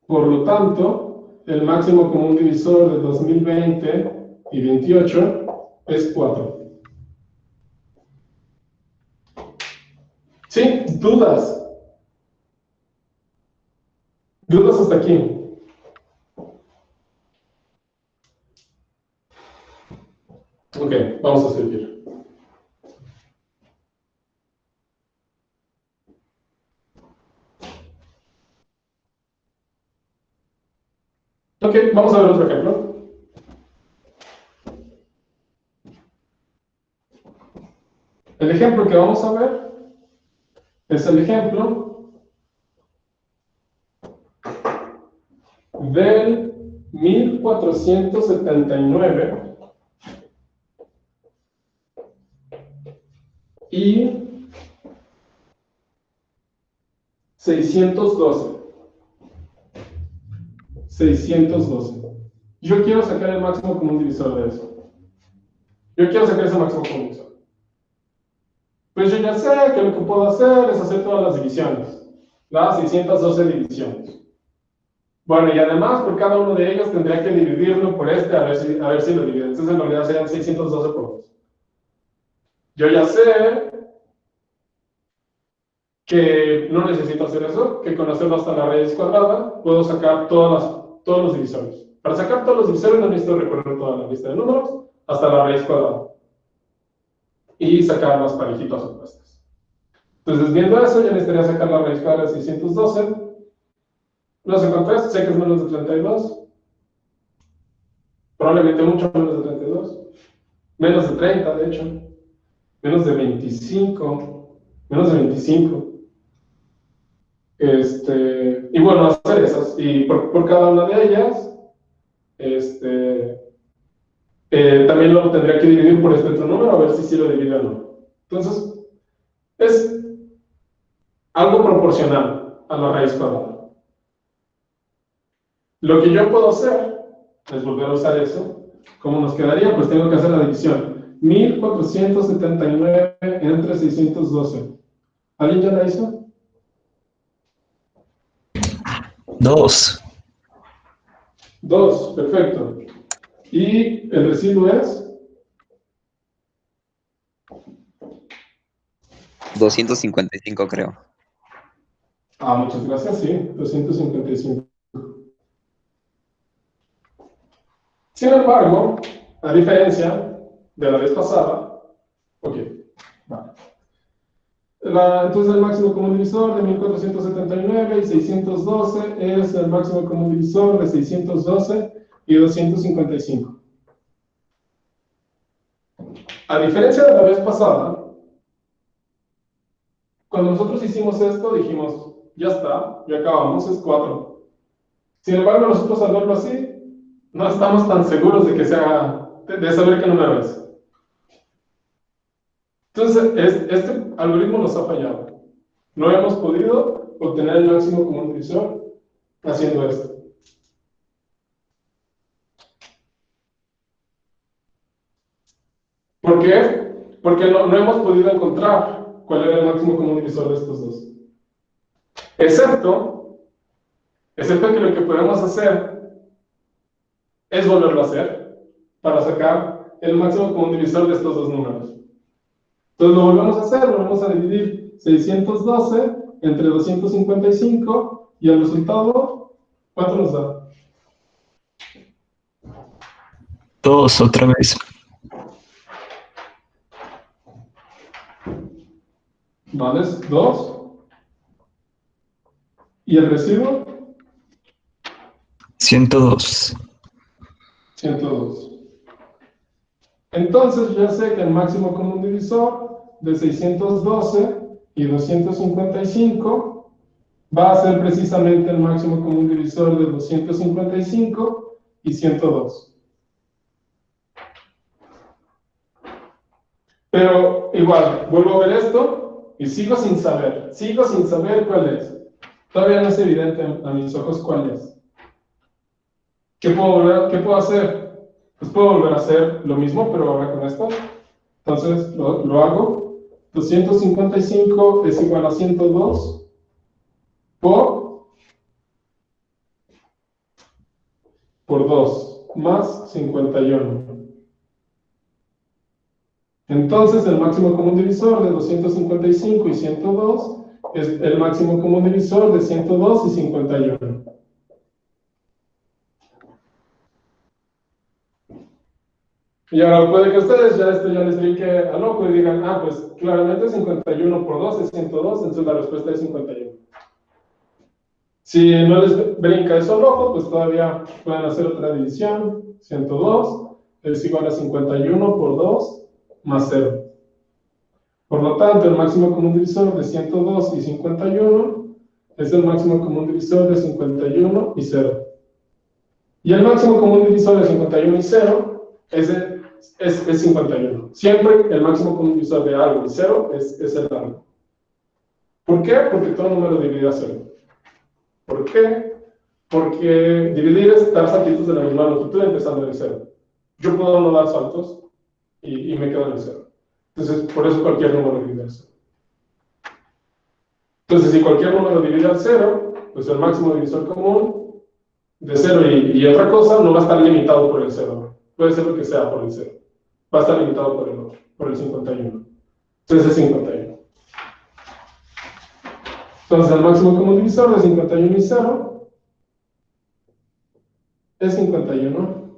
Por lo tanto, el máximo común divisor de 2020 y 28 es 4. ¿Sí? ¿Dudas? ¿Dudas hasta aquí? Ok, vamos a seguir. Ok, vamos a ver otro ejemplo. El ejemplo que vamos a ver es el ejemplo del 1479 y 612. 612. Yo quiero sacar el máximo común divisor de eso. Yo quiero sacar ese máximo común divisor. Pues yo ya sé que lo que puedo hacer es hacer todas las divisiones. Las 612 divisiones. Bueno, y además por cada uno de ellos tendría que dividirlo por este a ver si lo divide. Entonces en realidad serían 612 por 2. Yo ya sé que no necesito hacer eso, que con hacerlo hasta la raíz cuadrada puedo sacar todos los divisores. Para sacar todos los divisores no necesito recorrer toda la lista de números hasta la raíz cuadrada. Y sacar las parejitas opuestas. Entonces, viendo eso, ya necesitaría sacar la raíz cuadrada de 612. Los encontré, sé que es menos de 32. Probablemente mucho menos de 32. Menos de 30, de hecho. Menos de 25. Menos de 25. Y bueno, hacer esas. Y por cada una de ellas, también lo tendría que dividir por este otro número, a ver si sí lo divide o no. Entonces, es algo proporcional a la raíz cuadrada. Lo que yo puedo hacer es volver a usar eso. ¿Cómo nos quedaría? Pues tengo que hacer la división. 1479 entre 612. ¿Alguien ya la hizo? 2. 2, perfecto. ¿Y el residuo es? 255, creo. Muchas gracias, sí, 255. Sin embargo, a diferencia de la vez pasada, ok, vale. Entonces el máximo común divisor de 1479 y 612 es el máximo común divisor de 612 y 255. A diferencia de la vez pasada, cuando nosotros hicimos esto, dijimos, ya está, ya acabamos, es 4. Sin embargo, nosotros al verlo así, no estamos tan seguros de que sea, de saber qué número es. Entonces, este algoritmo nos ha fallado. No hemos podido obtener el máximo común divisor haciendo esto. ¿Por qué? Porque no hemos podido encontrar cuál era el máximo común divisor de estos dos. Excepto que lo que podemos hacer es volverlo a hacer para sacar el máximo común divisor de estos dos números. Entonces lo volvemos a hacer, volvemos a dividir 612 entre 255 y el resultado, ¿cuánto nos da? 2 otra vez. Vale, es 2. ¿Y el residuo? 102. 102. Entonces ya sé que el máximo común divisor de 612 y 255 va a ser precisamente el máximo común divisor de 255 y 102. Pero igual, vuelvo a ver esto y sigo sin saber cuál es. Todavía no es evidente a mis ojos cuál es. ¿Qué puedo hacer? Pues puedo volver a hacer lo mismo, pero ahora con esto. Entonces lo hago. 255 es igual a 102 por 2 más 51. Entonces el máximo común divisor de 255 y 102 es el máximo común divisor de 102 y 51. Y ahora puede que ustedes ya les brinque al ojo y digan, pues claramente 51 por 2 es 102, entonces la respuesta es 51. Si no les brinca eso al ojo, pues todavía pueden hacer otra división. 102 es igual a 51 por 2 más 0. Por lo tanto, el máximo común divisor de 102 y 51 es el máximo común divisor de 51 y 0. Y el máximo común divisor de 51 y 0 es 51. Siempre el máximo común divisor de algo y 0 es el algo. ¿Por qué? Porque todo número divide a 0. ¿Por qué? Porque dividir es dar saltitos de la misma longitud empezando en el 0. Yo puedo no dar saltos y me quedo en el 0. Entonces, por eso cualquier número divide al 0. Entonces, si cualquier número divide al 0, pues el máximo divisor común de 0 y otra cosa no va a estar limitado por el 0. Puede ser lo que sea por el 0. Va a estar limitado por el otro, por el 51. Entonces es 51. Entonces el máximo común divisor de 51 y 0 es 51.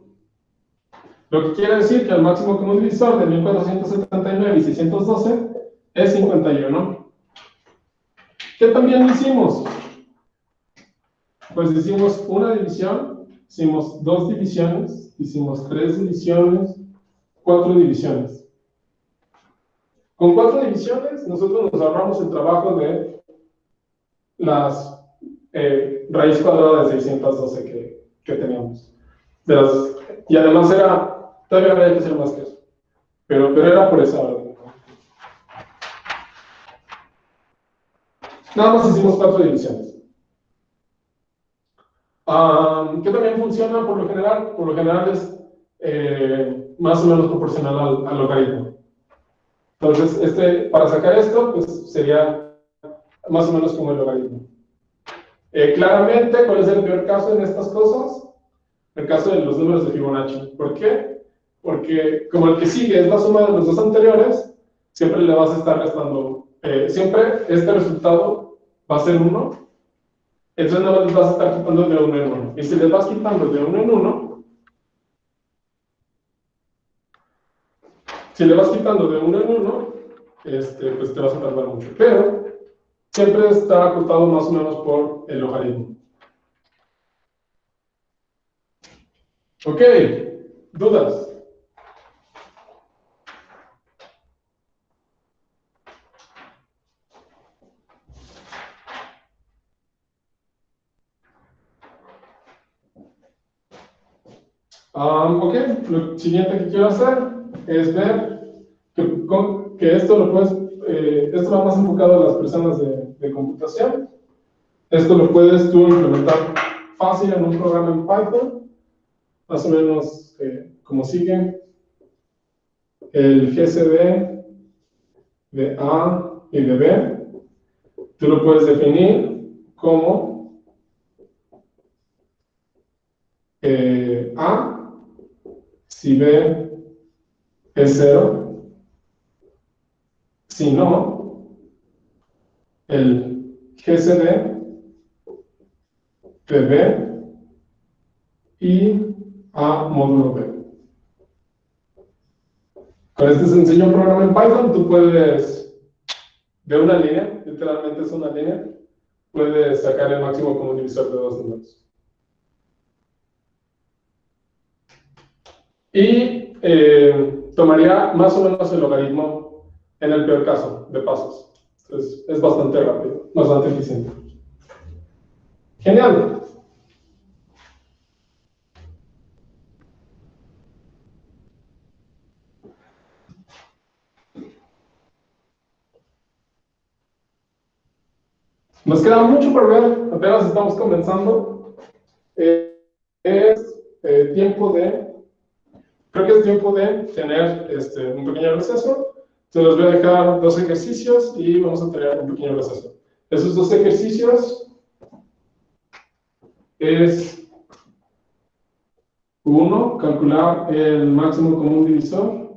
Lo que quiere decir que el máximo común divisor de 1479 y 612 es 51. ¿Qué también hicimos? Pues hicimos una división, hicimos 2 divisiones, hicimos 3 divisiones, 4 divisiones. Con 4 divisiones nosotros nos ahorramos el trabajo de las raíz cuadrada de 612 que teníamos. Y además todavía había que hacer más que eso. Pero era por esa orden. Nada más hicimos 4 divisiones. Que también funciona por lo general es más o menos proporcional al logaritmo. Entonces, para sacar esto, pues sería más o menos como el logaritmo. Claramente, ¿cuál es el peor caso en estas cosas? El caso de los números de Fibonacci. ¿Por qué? Porque como el que sigue es la suma de los dos anteriores, siempre le vas a estar restando. Siempre este resultado va a ser 1. Entonces nada más les vas a estar quitando de 1 en 1. Y si les vas quitando de 1 en 1, si le vas quitando de 1 en 1, pues te vas a tardar mucho. Pero siempre está acotado más o menos por el logaritmo. Ok, ¿dudas? Ok, lo siguiente que quiero hacer es ver que esto va más enfocado a las personas de computación. Esto lo puedes tú implementar fácil en un programa en Python, más o menos como sigue. El GCD de A y de B, tú lo puedes definir como A si B es 0, si no, el GCD de B y A módulo B. Con este sencillo programa en Python, tú puedes, de una línea, literalmente es una línea, puedes sacar el máximo común divisor de 2 números. Y tomaría más o menos el logaritmo en el peor caso de pasos. Entonces es bastante rápido, bastante eficiente. Genial. Nos queda mucho por ver, apenas estamos comenzando. Creo que es tiempo de tener un pequeño receso. Se los voy a dejar 2 ejercicios y vamos a tener un pequeño receso. Esos 2 ejercicios es 1, calcular el máximo común divisor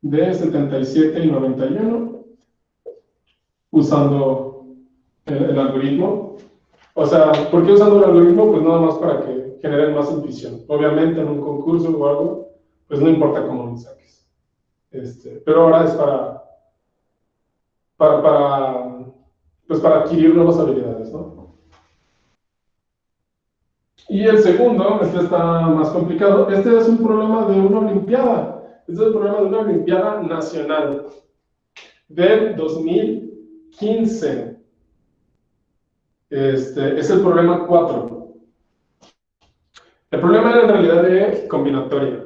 de 77 y 91 usando el algoritmo. O sea, ¿por qué usando el algoritmo? Pues nada más para que generen más intuición. Obviamente en un concurso o algo, pues no importa cómo lo saques. Pero ahora es para adquirir nuevas habilidades, ¿no? Y el segundo, está más complicado. Este es un problema de una olimpiada. Este es el problema de una olimpiada nacional del 2015. Es el problema 4. El problema era en realidad de combinatoria.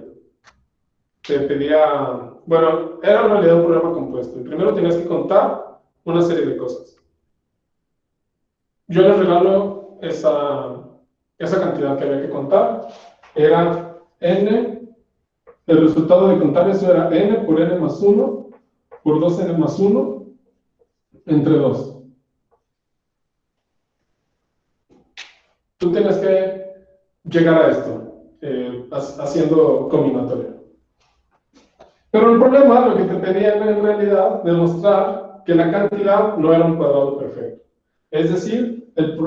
Te pedía, bueno, era en realidad un problema compuesto. Y primero tenías que contar una serie de cosas. Yo les regalo esa cantidad que había que contar. Era n, el resultado de contar eso era n por n más 1 por 2n más 1 entre 2. Tú tienes que llegar a esto, haciendo combinatoria. Pero el problema, lo que te pedían en realidad, demostrar que la cantidad no era un cuadrado perfecto. Es decir, el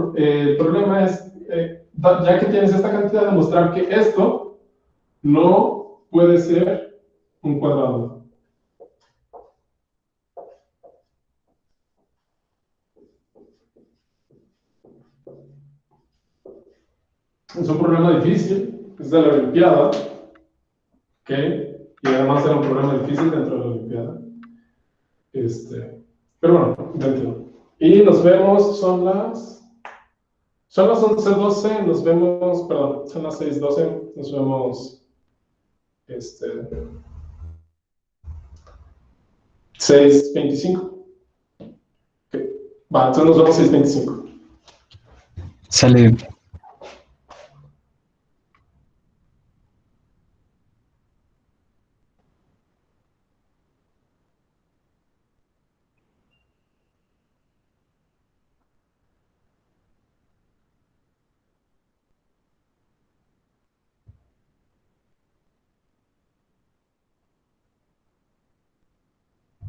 problema es, ya que tienes esta cantidad, demostrar que esto no puede ser un cuadrado. Es un problema difícil, es de la Olimpiada, ¿ok? Y además era un problema difícil dentro de la Olimpiada. Pero bueno, dentro. Y nos vemos, son las 11:12, nos vemos, perdón, son las 6:12, nos vemos, 6:25. Okay. Va, entonces nos vemos 6:25. Sale.